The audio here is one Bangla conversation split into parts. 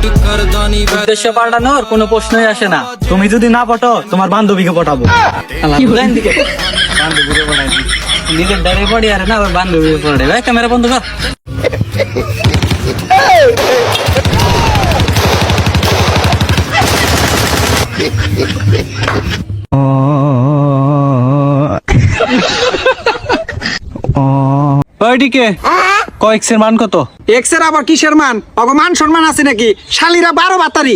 উদ্দেশ্য পাল্টানোর কোনো প্রশ্নই আসে না। তুমি যদি না পটো তোমার বান্ধবীকে পটাবো। বান্ধবীকে পটাই নিজের ডারে পড়ি আর না বান্ধবীকে পড়ে ভাই ক্যামেরা বন্ধ কর। ওইদিকে কয়েক্সের মান কত? এক্সের আবার কিসের মান? অগমান সম্মান আছে নাকি? শালিরা 12 বাতারি।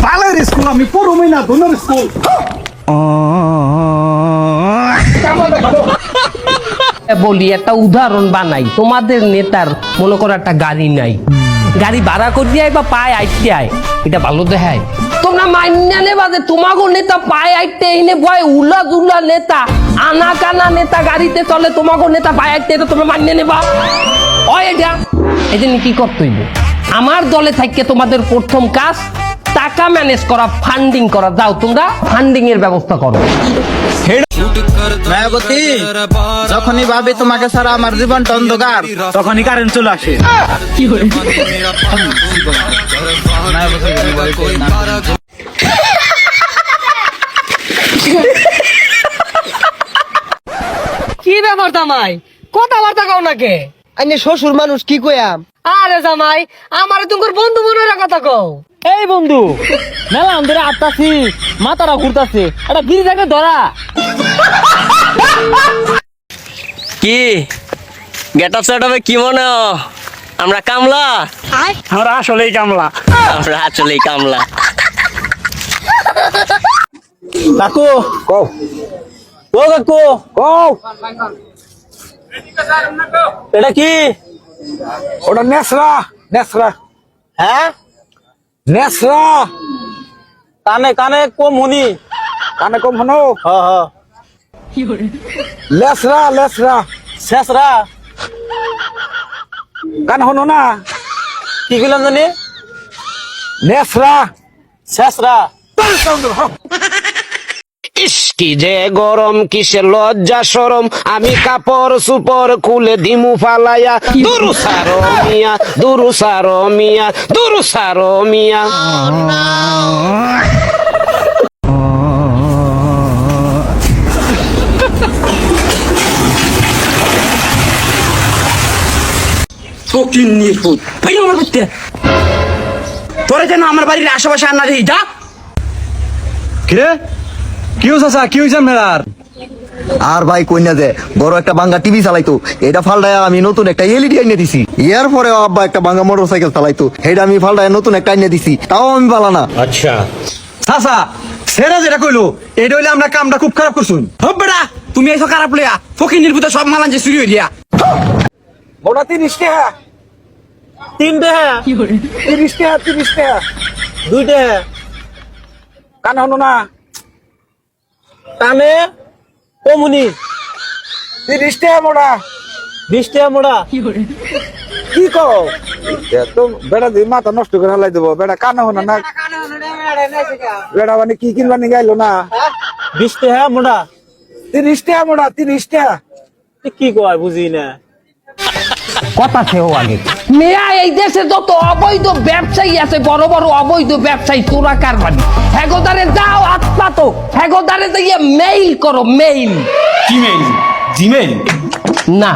ভালোর স্কুল আমি পড়ুমই না ধুনোর স্কুল। বলি একটা উদাহরণ বানাই, তোমাদের নেতার মনে করো একটা গাড়ি নাই, গাড়ি ভাড়া করতে আয় বা পায়ে আইতে আয়, এটা ভালো দেখায়? তোমরা মাইনা নেবা যে তোমাকে নেতা পায়ে আইতে এনে ভয় উলা দুলা নেতা আনা কানা নেতা গাড়িতে চলে, তোমাকে নেতা পায়ে আইতে, এটা তোমরা মাইনা নেবা? হয় এটা এই জন্য কি করতে হইব? আমার দলে থাকতে তোমাদের প্রথম কাজ টাকা ম্যানেজ করা, ফান্ডিং করা। যাও তোমরা ফান্ডিং এর ব্যবস্থা করো। মায়াবতী, যখনই ভাবি তোমাকে ছাড়া আমার জীবনটা অন্ধকার, তখনই কারেন্ট চলে আসে। কি ব্যাপার জামাই, কথাবার্তা কও নাকে? আইনে শ্বশুর মানুষ কি কইয়াম? আরে জামাই, আমারে তোমার বন্ধু মনে কথা কও। এই বন্ধু, মেলা ধরে আটটাছি, মাথাটা ঘুরতাছে, একটা গিরি থাকে ধরা। কি গেট আপ সেট হবে কি মনে হয়? আমরা কামলা, আমরা আসলেই কামলা। আমরা আসলেই কামলা। কাকু কও, ও কাকু কও, এটা কি? ওটা নেসরা, নেসরা। হ্যাঁ নেসরা কানে কানে কম শুনি। কানে কম হনো? হ্যাঁ হ্যাঁ। লেসরা, লেসরা। শেষরা কান হনো না? কি কইলাম জানি? নেসরা। শেষরা কি যে গরম, কিসের লজ্জা শরম, আমি কাপড় সুপড় খুলে দিমু ফালাইয়া, দুরু সারো মিয়া, দুরু সারো মিয়া, দুরু সারো মিয়া। ফকির নির্ভুত ভাই আমার করতে তোরে যেন আমার বাড়ির আশেপাশে আনা রে। যা কিরে কি হইছে? কি হইছে মেলার? আর ভাই কইনা যে বড় একটা বাঙ্গা টিভি চালাইতো, এটা ফালডায় আমি নতুন একটা এলইডি এনে দিছি। এর পরে আব্বা একটা বাঙ্গা মোটরসাইকেল চালাইতো, এটা আমি ফালডায় নতুন একটা এনে দিছি, তাও আমি পালানা। চাচা সেরা যেটা কইলো এটা হইলে আমরা কামটা খুব খারাপ করছুন। হব বেটা তুমি এসো খারাপ লইয়া ফকির নির্ভুত সব মালান যে চুরি হইলিয়া। বড়া 30 টাকা, 3 টাকা, 30 টাকা, 30 টাকা। 2 টাকা, কান হনো না? কানে কমুনি। 30 টাকা মোড়া। 20 টাকা মোড়া। কি কও? তো বেটা দি মাথা নষ্ট করে হালাই দেবো। বেটা কান হনো না? বেটা মানে কি কিনবা নি গাইলো না? 20 টাকা মোড়া। 30 টাকা মোড়া, 30 টাকা। কি কয় বুঝি না। কথা সেও আগে মেয়া, এই দেশে যত অবৈধ ব্যবসায়ী আছে, বড় বড় অবৈধ ব্যবসায়ী, তোরা কারবারি হেগোদারে যাও আত্মাতো, হেগোদারে দিয়ে মেইল করো, মেইল। জিমেইল, জিমেইল না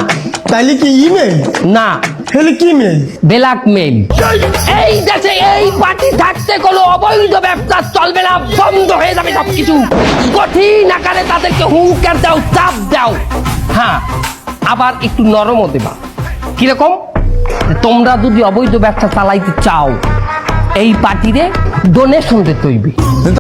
তাইলে কি ইমেইল? না, তাহলে কি মেইল? Black mail. এই দেশে এই পার্টি থাকতে কোনো অবৈধ ব্যবসা চলবে না, বন্ধ হয়ে যাবে সবকিছু। কঠিন আকারে তাদেরকে হুঙ্কার দাও, চাপ দাও। হ্যাঁ, আবার একটু নরমও দেবা। কিরকম? তোমরা যদি অবৈধ ব্যবসা চালাইতে চাও, এই পার্টিরে ডোনেশন দিতে হইবে।